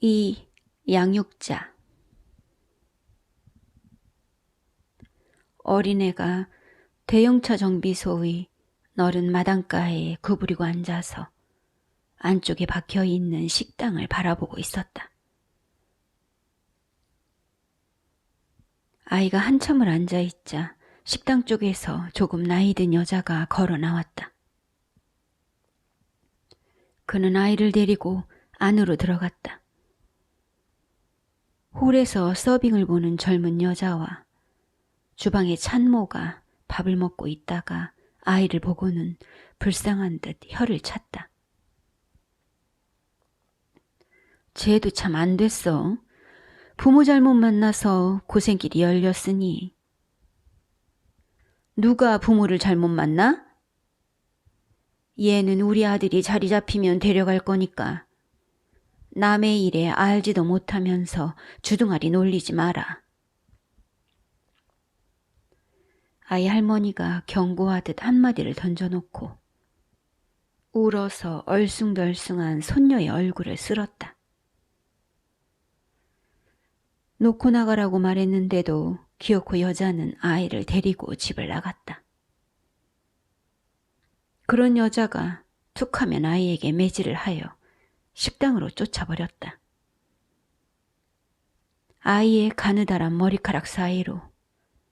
이 양육자. 어린애가 대형차 정비소의 너른 마당가에 구부리고 앉아서 안쪽에 박혀있는 식당을 바라보고 있었다. 아이가 한참을 앉아있자 식당 쪽에서 조금 나이 든 여자가 걸어 나왔다. 그는 아이를 데리고 안으로 들어갔다. 홀에서 서빙을 보는 젊은 여자와 주방의 찬모가 밥을 먹고 있다가 아이를 보고는 불쌍한 듯 혀를 찼다. 쟤도 참 안 됐어. 부모 잘못 만나서 고생길이 열렸으니. 누가 부모를 잘못 만나? 얘는 우리 아들이 자리 잡히면 데려갈 거니까 남의 일에 알지도 못하면서 주둥아리 놀리지 마라. 아이 할머니가 경고하듯 한마디를 던져놓고 울어서 얼숭덜숭한 손녀의 얼굴을 쓸었다. 놓고 나가라고 말했는데도 기어코 여자는 아이를 데리고 집을 나갔다. 그런 여자가 툭하면 아이에게 매질을 하여 식당으로 쫓아버렸다. 아이의 가느다란 머리카락 사이로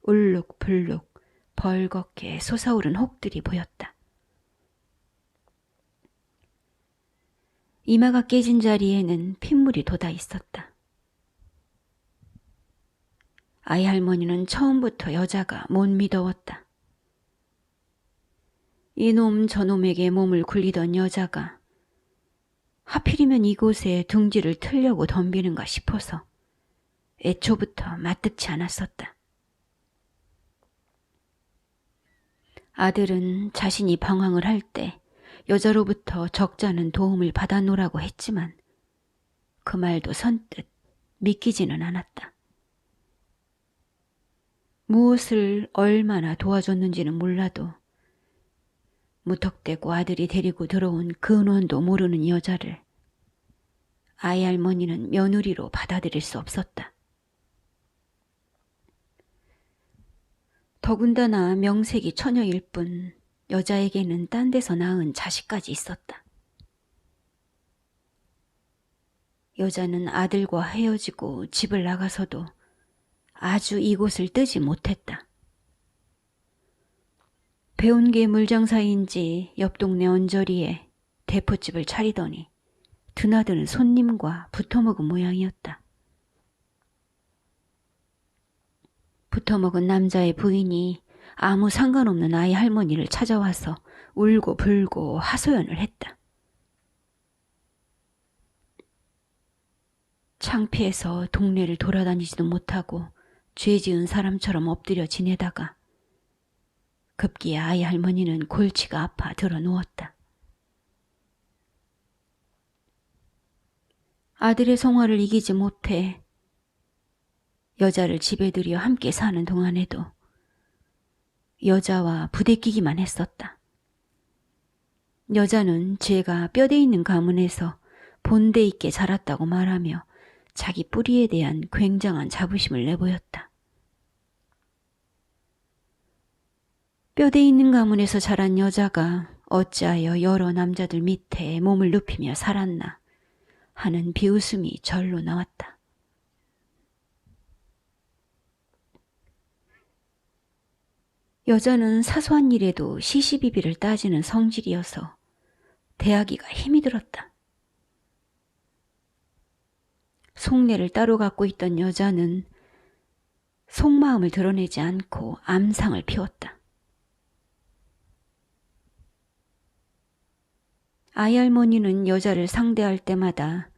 울룩불룩 벌겋게 솟아오른 혹들이 보였다. 이마가 깨진 자리에는 핏물이 돋아 있었다. 아이 할머니는 처음부터 여자가 못 믿어왔다. 이놈 저놈에게 몸을 굴리던 여자가 하필이면 이곳에 둥지를 틀려고 덤비는가 싶어서 애초부터 맞득치 않았었다. 아들은 자신이 방황을 할 때 여자로부터 적잖은 도움을 받아놓으라고 했지만 그 말도 선뜻 믿기지는 않았다. 무엇을 얼마나 도와줬는지는 몰라도 무턱대고 아들이 데리고 들어온 근원도 모르는 여자를 아이 할머니는 며느리로 받아들일 수 없었다. 더군다나 명색이 처녀일 뿐 여자에게는 딴 데서 낳은 자식까지 있었다. 여자는 아들과 헤어지고 집을 나가서도 아주 이곳을 뜨지 못했다. 배운 게 물장사인지 옆 동네 언저리에 대포집을 차리더니 드나드는 손님과 붙어먹은 모양이었다. 붙어먹은 남자의 부인이 아무 상관없는 아이 할머니를 찾아와서 울고 불고 하소연을 했다. 창피해서 동네를 돌아다니지도 못하고 죄 지은 사람처럼 엎드려 지내다가 급기야 아이 할머니는 골치가 아파 들어 누웠다. 아들의 성화를 이기지 못해 여자를 집에 들여 함께 사는 동안에도 여자와 부대끼기만 했었다. 여자는 제가 뼈대 있는 가문에서 본데 있게 자랐다고 말하며 자기 뿌리에 대한 굉장한 자부심을 내보였다. 뼈대 있는 가문에서 자란 여자가 어찌하여 여러 남자들 밑에 몸을 눕히며 살았나 하는 비웃음이 절로 나왔다. 여자는 사소한 일에도 시시비비를 따지는 성질이어서 대하기가 힘이 들었다. 속내를 따로 갖고 있던 여자는 속마음을 드러내지 않고 암상을 피웠다. 아이 할머니는 여자를 상대할 때마다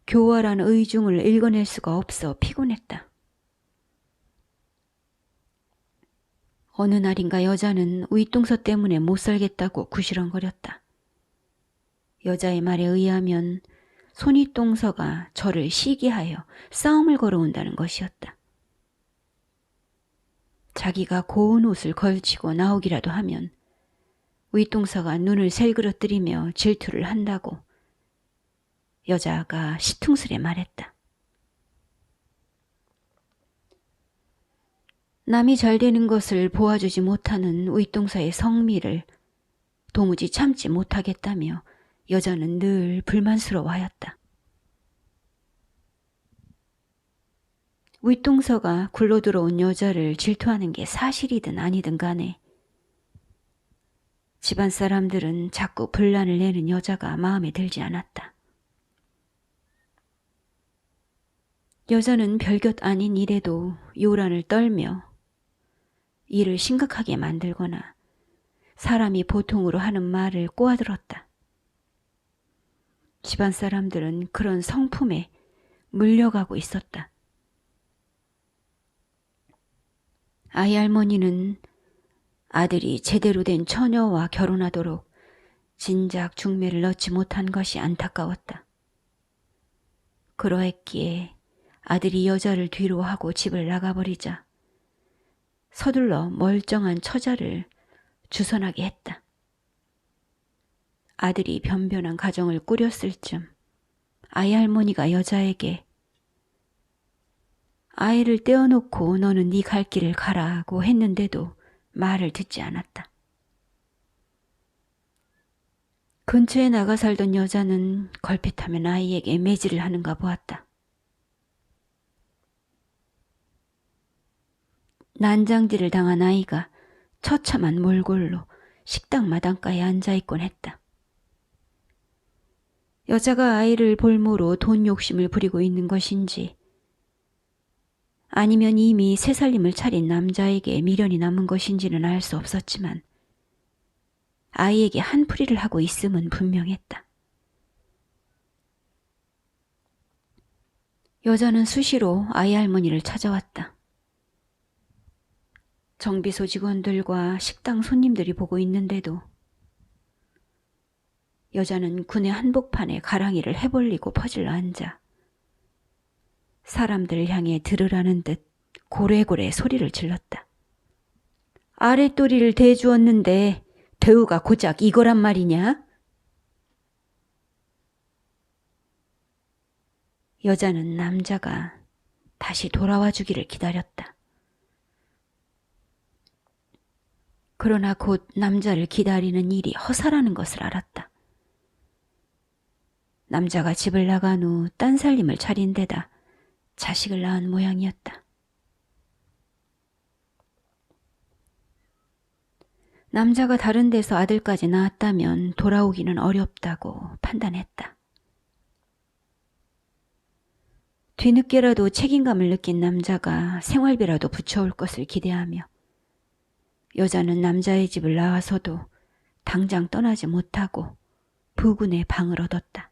교활한 의중을 읽어낼 수가 없어 피곤했다. 어느 날인가 여자는 윗동서 때문에 못 살겠다고 구시렁거렸다. 여자의 말에 의하면 손윗동서가 저를 시기하여 싸움을 걸어온다는 것이었다. 자기가 고운 옷을 걸치고 나오기라도 하면 윗동서가 눈을 셀그러뜨리며 질투를 한다고 여자가 시퉁스레 말했다. 남이 잘 되는 것을 보아주지 못하는 윗동서의 성미를 도무지 참지 못하겠다며 여자는 늘 불만스러워하였다. 윗동서가 굴러 들어온 여자를 질투하는 게 사실이든 아니든 간에 집안 사람들은 자꾸 분란을 내는 여자가 마음에 들지 않았다. 여자는 별것 아닌 일에도 요란을 떨며 일을 심각하게 만들거나 사람이 보통으로 하는 말을 꼬아들었다. 집안 사람들은 그런 성품에 물려가고 있었다. 아이 할머니는 아들이 제대로 된 처녀와 결혼하도록 진작 중매를 넣지 못한 것이 안타까웠다. 그러했기에 아들이 여자를 뒤로 하고 집을 나가버리자 서둘러 멀쩡한 처자를 주선하게 했다. 아들이 변변한 가정을 꾸렸을 쯤 아이 할머니가 여자에게 아이를 떼어놓고 너는 네 갈 길을 가라고 했는데도 말을 듣지 않았다. 근처에 나가 살던 여자는 걸핏하면 아이에게 매질을 하는가 보았다. 난장질을 당한 아이가 처참한 몰골로 식당 마당가에 앉아있곤 했다. 여자가 아이를 볼모로 돈 욕심을 부리고 있는 것인지 아니면 이미 새살림을 차린 남자에게 미련이 남은 것인지는 알 수 없었지만 아이에게 한풀이를 하고 있음은 분명했다. 여자는 수시로 아이 할머니를 찾아왔다. 정비소 직원들과 식당 손님들이 보고 있는데도 여자는 군의 한복판에 가랑이를 해벌리고 퍼질러 앉아 사람들을 향해 들으라는 듯 고래고래 소리를 질렀다. 아랫도리를 대주었는데 대우가 고작 이거란 말이냐? 여자는 남자가 다시 돌아와 주기를 기다렸다. 그러나 곧 남자를 기다리는 일이 허사라는 것을 알았다. 남자가 집을 나간 후 딴 살림을 차린 데다 자식을 낳은 모양이었다. 남자가 다른 데서 아들까지 낳았다면 돌아오기는 어렵다고 판단했다. 뒤늦게라도 책임감을 느낀 남자가 생활비라도 붙여올 것을 기대하며 여자는 남자의 집을 나와서도 당장 떠나지 못하고 부군의 방을 얻었다.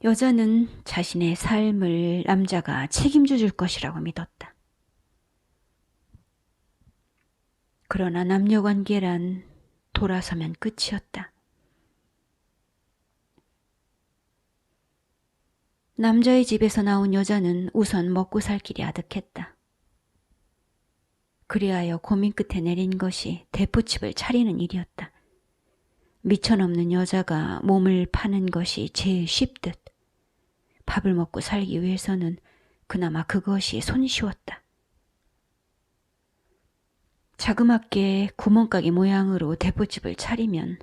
여자는 자신의 삶을 남자가 책임져 줄 것이라고 믿었다. 그러나 남녀관계란 돌아서면 끝이었다. 남자의 집에서 나온 여자는 우선 먹고 살 길이 아득했다. 그리하여 고민 끝에 내린 것이 대포집을 차리는 일이었다. 미쳐넘는 여자가 몸을 파는 것이 제일 쉽듯 밥을 먹고 살기 위해서는 그나마 그것이 손쉬웠다. 자그맣게 구멍가게 모양으로 대포집을 차리면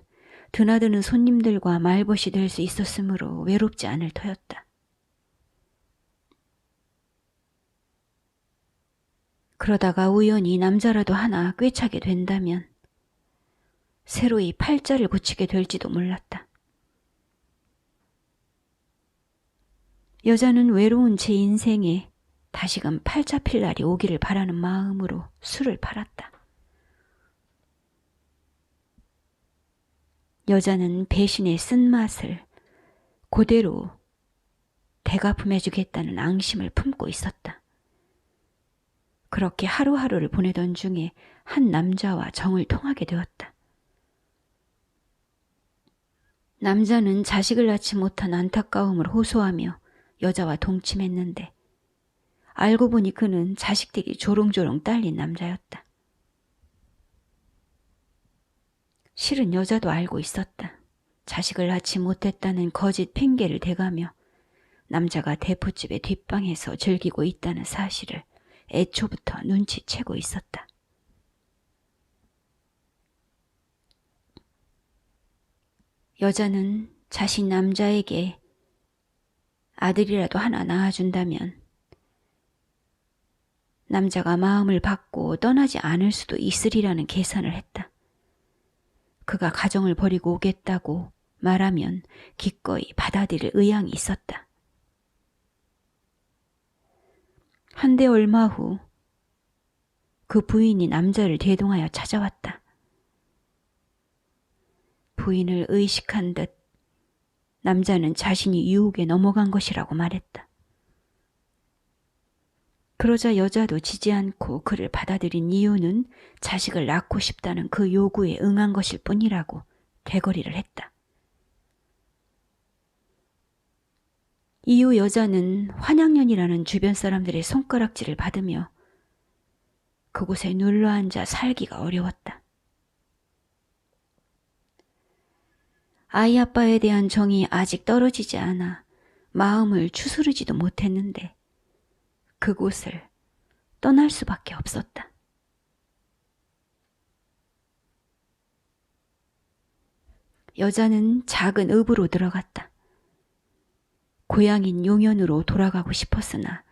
드나드는 손님들과 말벗이 될 수 있었으므로 외롭지 않을 터였다. 그러다가 우연히 남자라도 하나 꿰차게 된다면 새로이 팔자를 고치게 될지도 몰랐다. 여자는 외로운 제 인생에 다시금 팔자 필 날이 오기를 바라는 마음으로 술을 팔았다. 여자는 배신의 쓴맛을 그대로 대갚음해주겠다는 앙심을 품고 있었다. 그렇게 하루하루를 보내던 중에 한 남자와 정을 통하게 되었다. 남자는 자식을 낳지 못한 안타까움을 호소하며 여자와 동침했는데 알고 보니 그는 자식들이 조롱조롱 딸린 남자였다. 실은 여자도 알고 있었다. 자식을 낳지 못했다는 거짓 핑계를 대가며 남자가 대포집의 뒷방에서 즐기고 있다는 사실을 애초부터 눈치채고 있었다. 여자는 자신 남자에게 아들이라도 하나 낳아준다면 남자가 마음을 받고 떠나지 않을 수도 있으리라는 계산을 했다. 그가 가정을 버리고 오겠다고 말하면 기꺼이 받아들일 의향이 있었다. 한데 얼마 후 그 부인이 남자를 대동하여 찾아왔다. 부인을 의식한 듯 남자는 자신이 유혹에 넘어간 것이라고 말했다. 그러자 여자도 지지 않고 그를 받아들인 이유는 자식을 낳고 싶다는 그 요구에 응한 것일 뿐이라고 되거리를 했다. 이후 여자는 환양년이라는 주변 사람들의 손가락질을 받으며 그곳에 눌러앉아 살기가 어려웠다. 아이 아빠에 대한 정이 아직 떨어지지 않아 마음을 추스르지도 못했는데 그곳을 떠날 수밖에 없었다. 여자는 작은 읍으로 들어갔다. 고향인 용현으로 돌아가고 싶었으나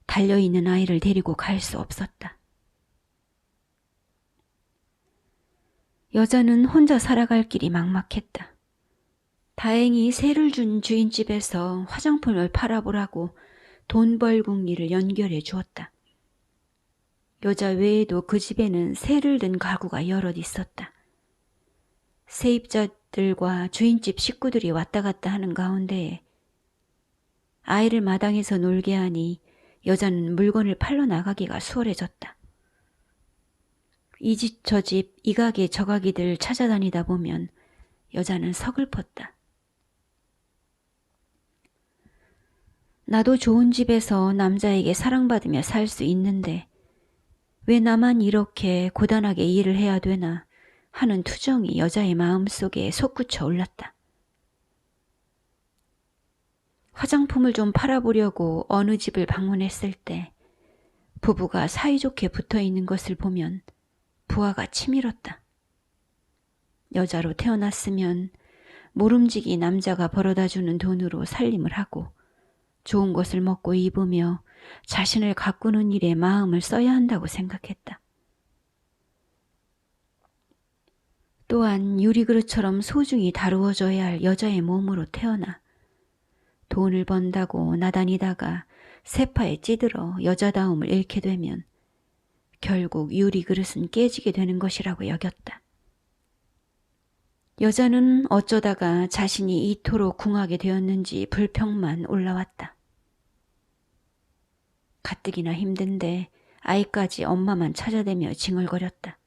달려있는 아이를 데리고 갈 수 없었다. 여자는 혼자 살아갈 길이 막막했다. 다행히 세를 준 주인집에서 화장품을 팔아보라고 돈벌궁리를 연결해 주었다. 여자 외에도 그 집에는 세를 든 가구가 여럿 있었다. 세입자들과 주인집 식구들이 왔다 갔다 하는 가운데 아이를 마당에서 놀게 하니 여자는 물건을 팔러 나가기가 수월해졌다. 이 집 저 집 이 가게 저 가게들 찾아다니다 보면 여자는 서글펐다. 나도 좋은 집에서 남자에게 사랑받으며 살 수 있는데 왜 나만 이렇게 고단하게 일을 해야 되나 하는 투정이 여자의 마음속에 솟구쳐 올랐다. 화장품을 좀 팔아보려고 어느 집을 방문했을 때 부부가 사이좋게 붙어있는 것을 보면 부하가 치밀었다. 여자로 태어났으면 모름지기 남자가 벌어다주는 돈으로 살림을 하고 좋은 것을 먹고 입으며 자신을 가꾸는 일에 마음을 써야 한다고 생각했다. 또한 유리그릇처럼 소중히 다루어져야 할 여자의 몸으로 태어나 돈을 번다고 나다니다가 세파에 찌들어 여자다움을 잃게 되면 결국 유리그릇은 깨지게 되는 것이라고 여겼다. 여자는 어쩌다가 자신이 이토록 궁하게 되었는지 불평만 올라왔다. 가뜩이나 힘든데 아이까지 엄마만 찾아대며 징얼거렸다.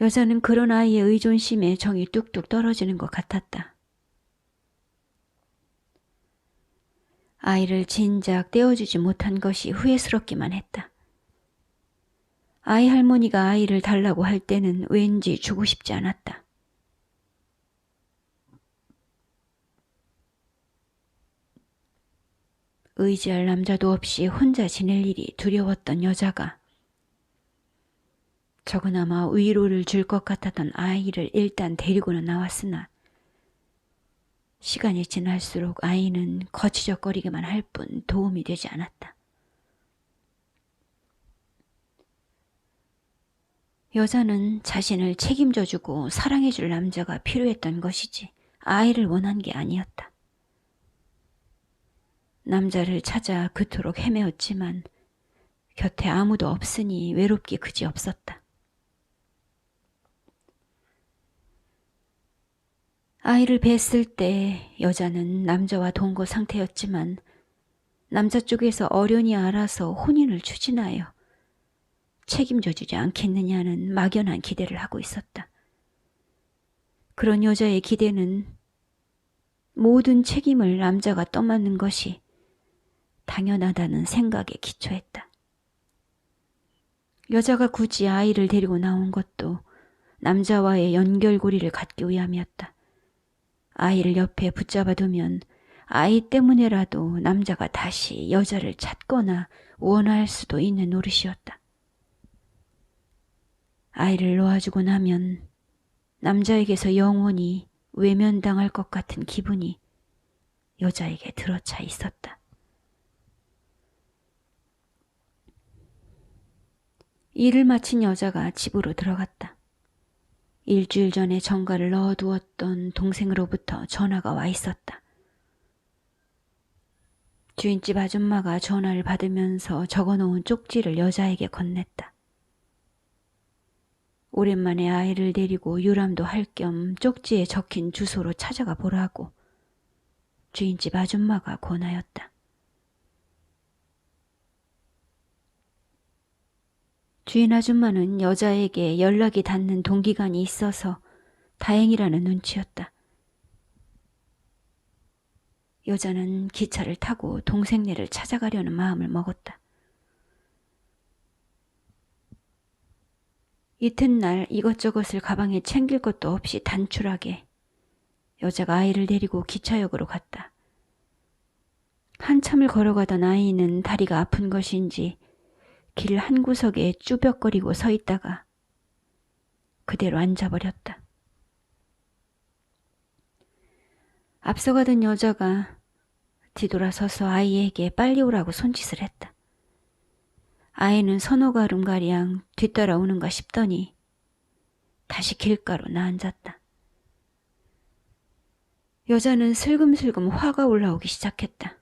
여자는 그런 아이의 의존심에 정이 뚝뚝 떨어지는 것 같았다. 아이를 진작 떼어주지 못한 것이 후회스럽기만 했다. 아이 할머니가 아이를 달라고 할 때는 왠지 주고 싶지 않았다. 의지할 남자도 없이 혼자 지낼 일이 두려웠던 여자가 적으나마 위로를 줄 것 같았던 아이를 일단 데리고는 나왔으나 시간이 지날수록 아이는 거치적거리기만 할 뿐 도움이 되지 않았다. 여자는 자신을 책임져주고 사랑해줄 남자가 필요했던 것이지 아이를 원한 게 아니었다. 남자를 찾아 그토록 헤매었지만 곁에 아무도 없으니 외롭기 그지없었다. 아이를 뵀을 때 여자는 남자와 동거 상태였지만 남자 쪽에서 어련히 알아서 혼인을 추진하여 책임져주지 않겠느냐는 막연한 기대를 하고 있었다. 그런 여자의 기대는 모든 책임을 남자가 떠맡는 것이 당연하다는 생각에 기초했다. 여자가 굳이 아이를 데리고 나온 것도 남자와의 연결고리를 갖기 위함이었다. 아이를 옆에 붙잡아두면 아이 때문에라도 남자가 다시 여자를 찾거나 원할 수도 있는 노릇이었다. 아이를 놓아주고 나면 남자에게서 영원히 외면당할 것 같은 기분이 여자에게 들어차 있었다. 일을 마친 여자가 집으로 들어갔다. 일주일 전에 정가를 넣어두었던 동생으로부터 전화가 와 있었다. 주인집 아줌마가 전화를 받으면서 적어놓은 쪽지를 여자에게 건넸다. 오랜만에 아이를 데리고 유람도 할 겸 쪽지에 적힌 주소로 찾아가 보라고 주인집 아줌마가 권하였다. 주인 아줌마는 여자에게 연락이 닿는 동기간이 있어서 다행이라는 눈치였다. 여자는 기차를 타고 동생네를 찾아가려는 마음을 먹었다. 이튿날 이것저것을 가방에 챙길 것도 없이 단출하게 여자가 아이를 데리고 기차역으로 갔다. 한참을 걸어가던 아이는 다리가 아픈 것인지 길 한 구석에 쭈뼛거리고 서 있다가 그대로 앉아버렸다. 앞서가던 여자가 뒤돌아서서 아이에게 빨리 오라고 손짓을 했다. 아이는 서너 걸음가량 뒤따라오는가 싶더니 다시 길가로 나앉았다. 여자는 슬금슬금 화가 올라오기 시작했다.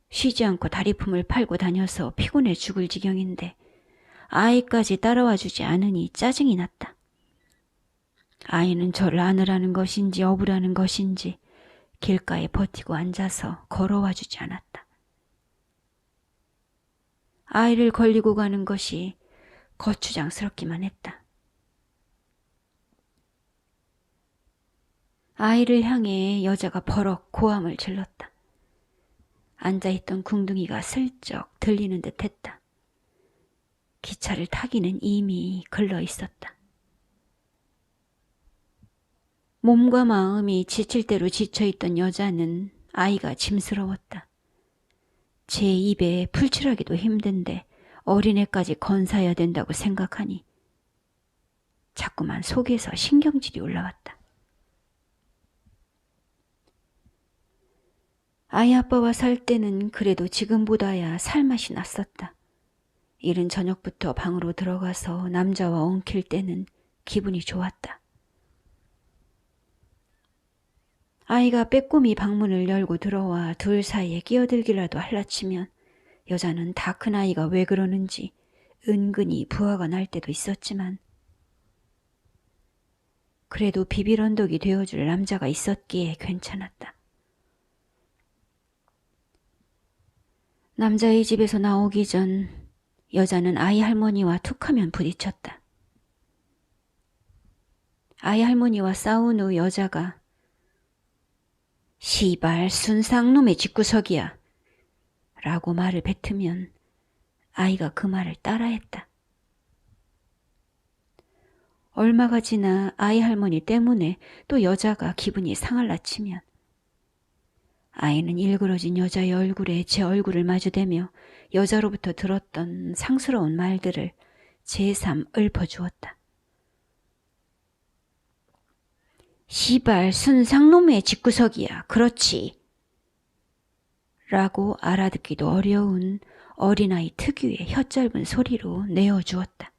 쉬지 않고 다리품을 팔고 다녀서 피곤해 죽을 지경인데 아이까지 따라와 주지 않으니 짜증이 났다. 아이는 저를 안으라는 것인지 업으라는 것인지 길가에 버티고 앉아서 걸어와 주지 않았다. 아이를 걸리고 가는 것이 거추장스럽기만 했다. 아이를 향해 여자가 버럭 고함을 질렀다. 앉아있던 궁둥이가 슬쩍 들리는 듯 했다. 기차를 타기는 이미 글러 있었다. 몸과 마음이 지칠 대로 지쳐있던 여자는 아이가 짐스러웠다. 제 입에 풀칠하기도 힘든데 어린애까지 건사해야 된다고 생각하니 자꾸만 속에서 신경질이 올라왔다. 아이 아빠와 살 때는 그래도 지금보다야 살맛이 났었다. 이른 저녁부터 방으로 들어가서 남자와 엉킬 때는 기분이 좋았다. 아이가 빼꼼히 방문을 열고 들어와 둘 사이에 끼어들기라도 할라치면 여자는 다 큰 아이가 왜 그러는지 은근히 부하가 날 때도 있었지만 그래도 비빌언덕이 되어줄 남자가 있었기에 괜찮았다. 남자의 집에서 나오기 전 여자는 아이 할머니와 툭하면 부딪혔다. 아이 할머니와 싸운 후 여자가 시발 순상놈의 집구석이야 라고 말을 뱉으면 아이가 그 말을 따라했다. 얼마가 지나 아이 할머니 때문에 또 여자가 기분이 상할라 치면 아이는 일그러진 여자의 얼굴에 제 얼굴을 마주대며 여자로부터 들었던 상스러운 말들을 제삼 읊어주었다. 시발 순상놈의 집구석이야. 그렇지. 라고 알아듣기도 어려운 어린아이 특유의 혀짧은 소리로 내어주었다.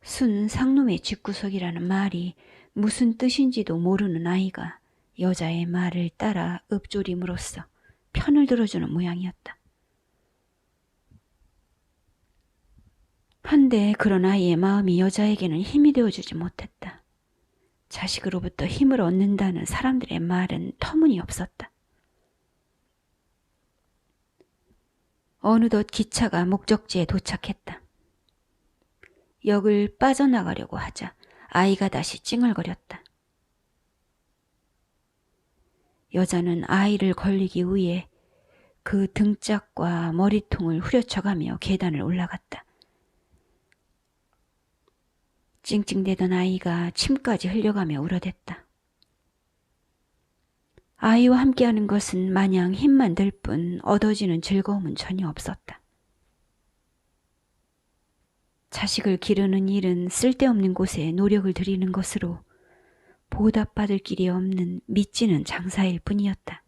순상놈의 집구석이라는 말이 무슨 뜻인지도 모르는 아이가 여자의 말을 따라 읊조림으로써 편을 들어주는 모양이었다. 한데 그런 아이의 마음이 여자에게는 힘이 되어주지 못했다. 자식으로부터 힘을 얻는다는 사람들의 말은 터무니없었다. 어느덧 기차가 목적지에 도착했다. 역을 빠져나가려고 하자 아이가 다시 찡얼거렸다. 여자는 아이를 걸리기 위해 그 등짝과 머리통을 후려쳐가며 계단을 올라갔다. 찡찡대던 아이가 침까지 흘려가며 울어댔다. 아이와 함께하는 것은 마냥 힘만 들 뿐 얻어지는 즐거움은 전혀 없었다. 자식을 기르는 일은 쓸데없는 곳에 노력을 들이는 것으로 보답받을 길이 없는 미치는 장사일 뿐이었다.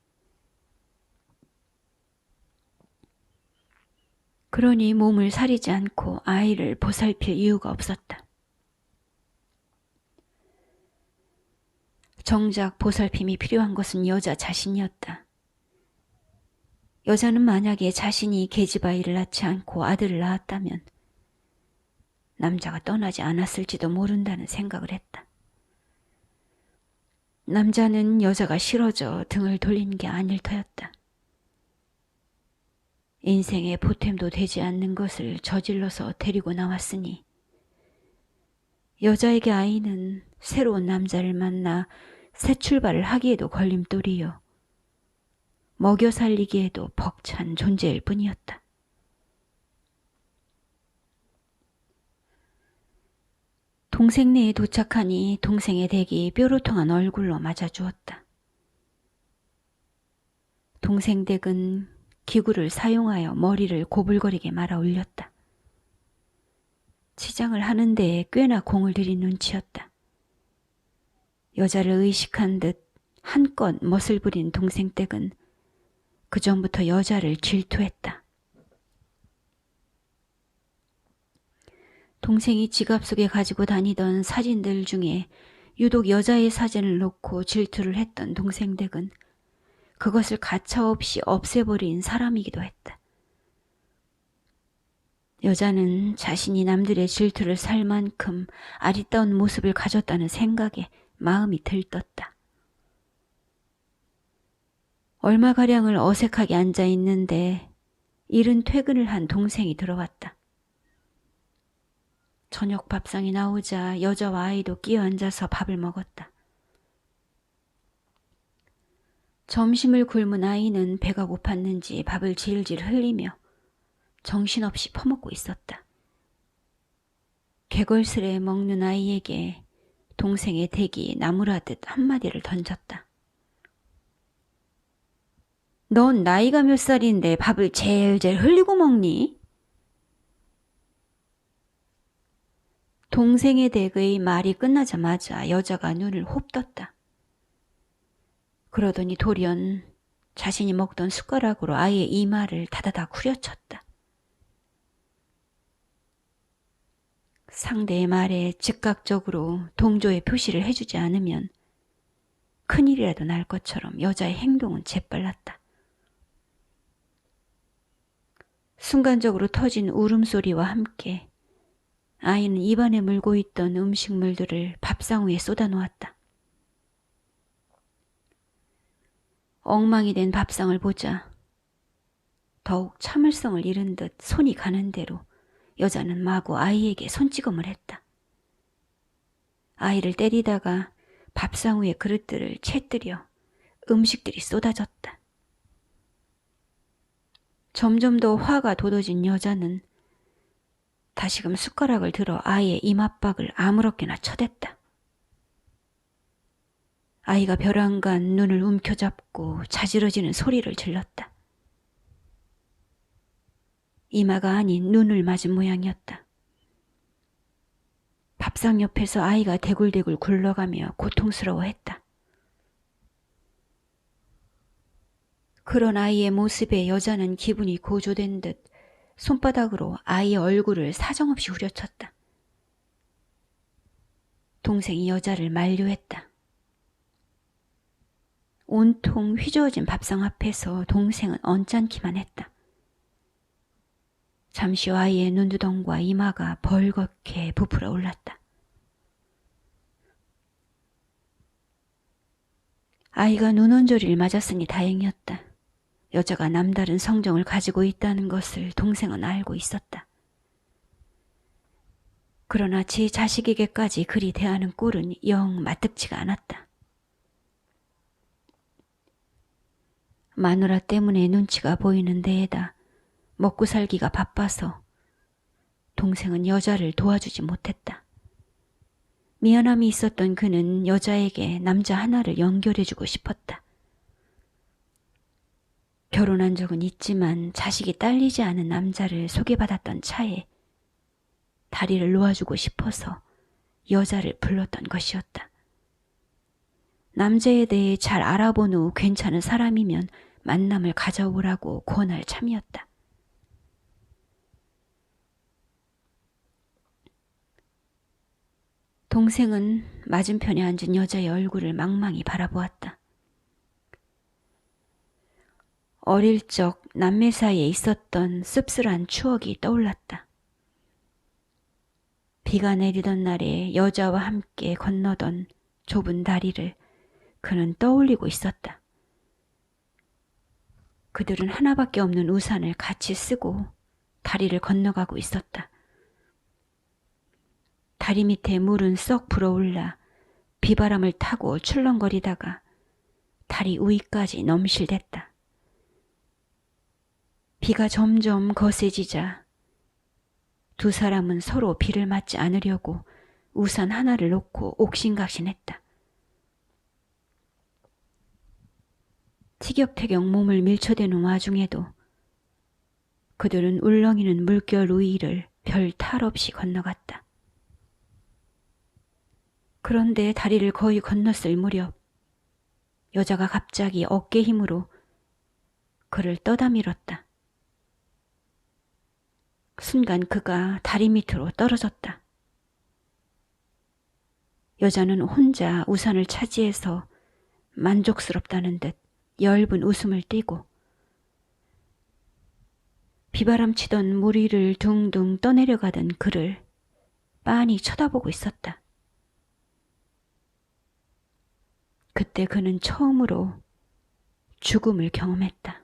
그러니 몸을 사리지 않고 아이를 보살필 이유가 없었다. 정작 보살핌이 필요한 것은 여자 자신이었다. 여자는 만약에 자신이 계집아이를 낳지 않고 아들을 낳았다면 남자가 떠나지 않았을지도 모른다는 생각을 했다. 남자는 여자가 싫어져 등을 돌린 게 아닐 터였다. 인생의 보탬도 되지 않는 것을 저질러서 데리고 나왔으니 여자에게 아이는 새로운 남자를 만나 새 출발을 하기에도 걸림돌이요. 먹여 살리기에도 벅찬 존재일 뿐이었다. 동생네에 도착하니 동생의 댁이 뾰로통한 얼굴로 맞아주었다. 동생 댁은 기구를 사용하여 머리를 고불거리게 말아 올렸다. 치장을 하는 데에 꽤나 공을 들인 눈치였다. 여자를 의식한 듯 한껏 멋을 부린 동생 댁은 그전부터 여자를 질투했다. 동생이 지갑 속에 가지고 다니던 사진들 중에 유독 여자의 사진을 놓고 질투를 했던 동생 댁은 그것을 가차없이 없애버린 사람이기도 했다. 여자는 자신이 남들의 질투를 살 만큼 아리따운 모습을 가졌다는 생각에 마음이 들떴다. 얼마가량을 어색하게 앉아 있는데 이른 퇴근을 한 동생이 들어왔다. 저녁 밥상이 나오자 여자와 아이도 끼어 앉아서 밥을 먹었다. 점심을 굶은 아이는 배가 고팠는지 밥을 질질 흘리며 정신없이 퍼먹고 있었다. 개걸스레 먹는 아이에게 동생의 댁이 나무라듯 한마디를 던졌다. 넌 나이가 몇 살인데 밥을 젤젤 흘리고 먹니? 동생의 댁의 말이 끝나자마자 여자가 눈을 홉 떴다. 그러더니 돌연 자신이 먹던 숟가락으로 아이의 이마를 다다닥 후려쳤다. 상대의 말에 즉각적으로 동조의 표시를 해주지 않으면 큰일이라도 날 것처럼 여자의 행동은 재빨랐다. 순간적으로 터진 울음소리와 함께 아이는 입안에 물고 있던 음식물들을 밥상 위에 쏟아놓았다. 엉망이 된 밥상을 보자 더욱 참을성을 잃은 듯 손이 가는 대로 여자는 마구 아이에게 손찌검을 했다. 아이를 때리다가 밥상 위에 그릇들을 채뜨려 음식들이 쏟아졌다. 점점 더 화가 돋아진 여자는 다시금 숟가락을 들어 아이의 이맛박을 아무렇게나 쳐댔다. 아이가 벼랑간 눈을 움켜잡고 자지러지는 소리를 질렀다. 이마가 아닌 눈을 맞은 모양이었다. 밥상 옆에서 아이가 대굴대굴 굴러가며 고통스러워했다. 그런 아이의 모습에 여자는 기분이 고조된 듯 손바닥으로 아이의 얼굴을 사정없이 후려쳤다. 동생이 여자를 만류했다. 온통 휘저어진 밥상 앞에서 동생은 언짢기만 했다. 잠시 후 아이의 눈두덩과 이마가 벌겋게 부풀어 올랐다. 아이가 눈원조리를 맞았으니 다행이었다. 여자가 남다른 성정을 가지고 있다는 것을 동생은 알고 있었다. 그러나 제 자식에게까지 그리 대하는 꼴은 영 마뜩지가 않았다. 마누라 때문에 눈치가 보이는 데에다 먹고 살기가 바빠서 동생은 여자를 도와주지 못했다. 미안함이 있었던 그는 여자에게 남자 하나를 연결해주고 싶었다. 결혼한 적은 있지만 자식이 딸리지 않은 남자를 소개받았던 차에 다리를 놓아주고 싶어서 여자를 불렀던 것이었다. 남자에 대해 잘 알아본 후 괜찮은 사람이면 만남을 가져오라고 권할 참이었다. 동생은 맞은편에 앉은 여자의 얼굴을 망망히 바라보았다. 어릴 적 남매 사이에 있었던 씁쓸한 추억이 떠올랐다. 비가 내리던 날에 여자와 함께 건너던 좁은 다리를 그는 떠올리고 있었다. 그들은 하나밖에 없는 우산을 같이 쓰고 다리를 건너가고 있었다. 다리 밑에 물은 썩 불어올라 비바람을 타고 출렁거리다가 다리 위까지 넘실댔다. 비가 점점 거세지자 두 사람은 서로 비를 맞지 않으려고 우산 하나를 놓고 옥신각신했다. 티격태격 몸을 밀쳐대는 와중에도 그들은 울렁이는 물결 위를 별 탈 없이 건너갔다. 그런데 다리를 거의 건넜을 무렵 여자가 갑자기 어깨 힘으로 그를 떠다 밀었다. 순간 그가 다리 밑으로 떨어졌다. 여자는 혼자 우산을 차지해서 만족스럽다는 듯 엷은 웃음을 띠고 비바람 치던 물 위를 둥둥 떠내려가던 그를 빤히 쳐다보고 있었다. 그때 그는 처음으로 죽음을 경험했다.